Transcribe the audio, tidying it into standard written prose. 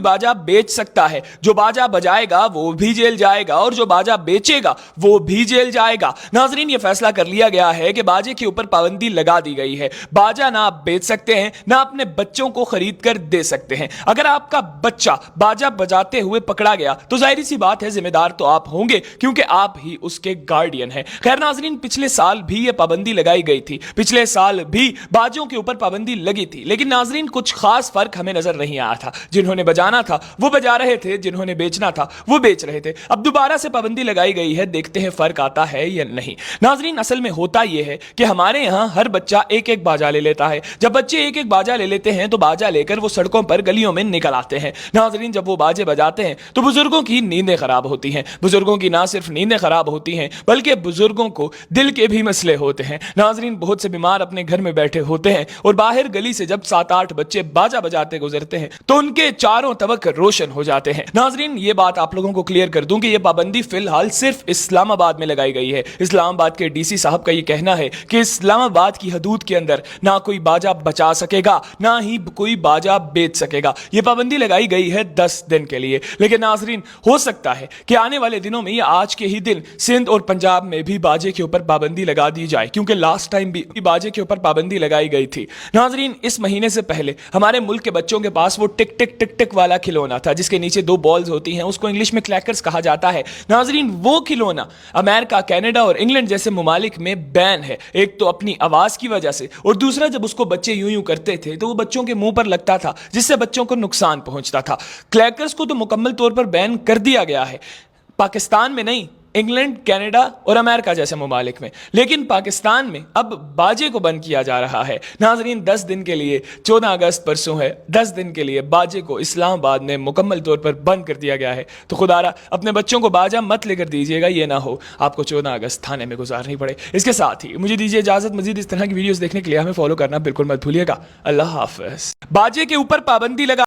बाजा बेच सकता है, जो बाजा बजाएगा वो भी जेल जाएगा और जो बाजा बेचेगा वो भी जेल जाएगा। नाजरीन, ये फैसला कर लिया गया है कि बाजे के ऊपर पाबंदी लगा दी गई है। बाजा ना आप बेच सकते हैं, ना अपने बच्चों को खरीद कर दे सकते हैं। अगर आपका बच्चा बाजा बजाते हुए पकड़ा गया तो जाहिर सी बात है जिम्मेदार तो आप होंगे, क्योंकि आप ही उसके गार्डियन हैं। खैर नाजरीन, पिछले साल भी ये पाबंदी लगाई गई थी, पिछले साल भी बाजों के ऊपर पाबंदी लगी थी, लेकिन नाजरीन कुछ खास फर्क हमें नजर नहीं आया था। जिन्होंने बजाना था वो बजा रहे थे, जिन्होंने बेचना था वो बेच रहे थे। अब दोबारा से पाबंदी लगाई गई है, देखते हैं फर्क आता है या नहीं। नाजरीन, असल में होता यह है कि हमारे यहां हर बच्चा एक एक बाजा ले लेता है। जब बच्चे एक एक बाजा ले लेते हैं तो बाजा लेकर वो सड़कों पर गलियों में निकल आते हैं। नाजरीन, जब वो बाजे बजाते हैं तो बुजुर्गों की नींदें खराब होती हैं। बुजुर्गों की ना सिर्फ नींदें खराब होती हैं बल्कि बुजुर्गों को दिल के भी मसले होते हैं। नाजरीन, बहुत से बीमार अपने घर में बैठे होते हैं और बाहर गली से जब 7-8 बच्चे बाजा बजाते गुजरते हैं तो उनके चारों तरफ रोशन हो जाते हैं। नाजरीन, ये बात आप लोगों को क्लियर कर दूं कि ये पाबंदी फिलहाल सिर्फ इस्लामाबाद में लगाई गई है। इस्लामाबाद के डीसी साहब का ये कहना है कि इस्लामाबाद की हदूद के अंदर ना कोई बाजा बचा सकेगा, ना ही कोई बाजा बेच सकेगा। ये पाबंदी लगाई गई है 10 दिन के लिए, लेकिन नाजरीन हो सकता है कि आने वाले दिनों में या आज के ही दिन सिंध और पंजाब में भी बाजे के ऊपर पाबंदी लगा दी जाए, क्योंकि लास्ट टाइम भी बाजे के ऊपर पाबंदी लगाई गई थी। नाजरीन, इस महीने से पहले हमारे मुल्क के बच्चों के पास वो टिक टिक टिक टिक वाला खिलौना था जिसके नीचे 2 बॉल्स होती हैं, उसको इंग्लिश में क्लैकर्स कहा जाता है। नाजरीन, वो खिलौना अमेरिका, कनाडा और इंग्लैंड जैसे ममालिक में बैन है। एक तो अपनी आवाज की वजह से, और दूसरा जब उसको बच्चे यूं यूं करते थे तो वो बच्चों के मुंह पर लगता था जिससे बच्चों को नुकसान पहुंचता था। क्लैकर्स को तो मुकम्मल तौर पर बैन कर दिया गया है, पाकिस्तान में नहीं, इंग्लैंड, कनाडा और अमेरिका जैसे ममालिक में, लेकिन पाकिस्तान में अब बाजे को बंद किया जा रहा है। नाजरीन, 10 दिन के लिए, 14 अगस्त परसों है, 10 दिन के लिए बाजे को इस्लामाबाद में मुकम्मल तौर पर बंद कर दिया गया है। तो खुदारा अपने बच्चों को बाजा मत लेकर दीजिएगा, ये ना हो आपको 14 अगस्त थाने में गुजारनी पड़े। इसके साथ ही मुझे दीजिए इजाजत, मजीद इस तरह की वीडियोस देखने के लिए हमें फॉलो करना बिल्कुल मत भूलिएगा। अल्लाह हाफिज। बाजे के ऊपर पाबंदी लगा